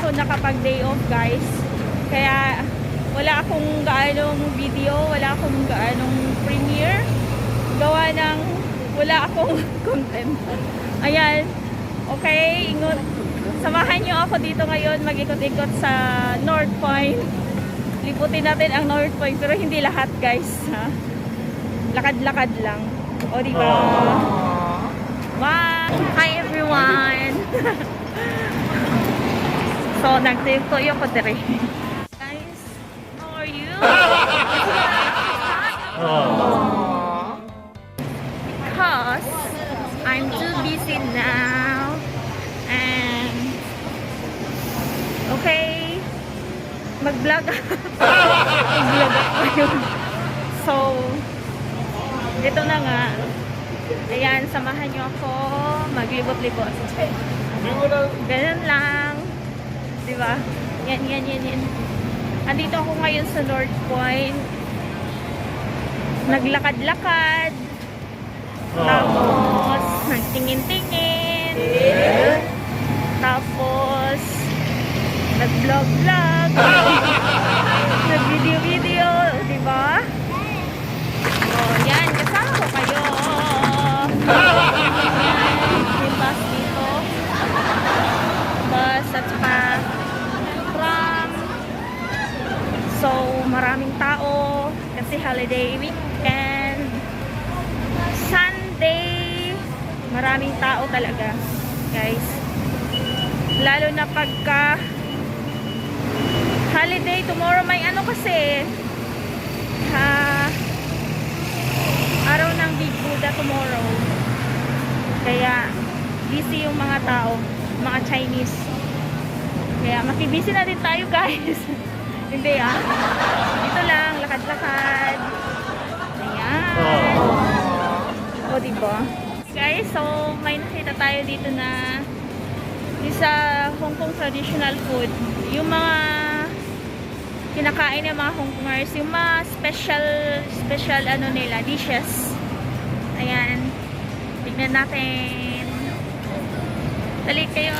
ako nakapag day off guys. Kaya wala akong gaanong video, wala akong gaanong premiere. Gawa ng wala akong content. Ayan. Okay, ingot. Samahan nyo ako dito ngayon mag-ikot-ikot sa North Point. Liputin natin ang North Point pero hindi lahat guys. Ha? Lakad-lakad lang. O diba? Wow! Hi everyone! So, nagtuyo ko dire. Guys, how are you? Because I'm too busy now. And okay, mag-vlog. Mag-vlog ako yun. So, dito na nga. Ayan, samahan nyo ako maglibot-libot. Ganun lang. Diba? Yan. Andito ako ngayon sa North Point. Naglakad-lakad. Tapos, nagtingin-tingin. Tapos, nag-vlog-vlog. Nag-video-video. Diba? Oh, yan. Kasama ko kayo. Yung bus dito. Bus at saka tram. So, maraming tao. Kasi holiday weekend. Sunday. Maraming tao talaga. Guys. Lalo na pagka holiday. Tomorrow may ano kasi. Araw ng Big Buddha tomorrow. Kaya busy yung mga tao, mga Chinese. Kaya makibusy na din tayo guys. Hindi dito lang, lakad-lakad. Ayan. O diba? Guys, so may nakita tayo dito na yung sa Hong Kong traditional food. Yung mga kinakain ng mga Hong Kongers, yung mga special ano nila, dishes. Ayan. Tignan natin. Dali kayo.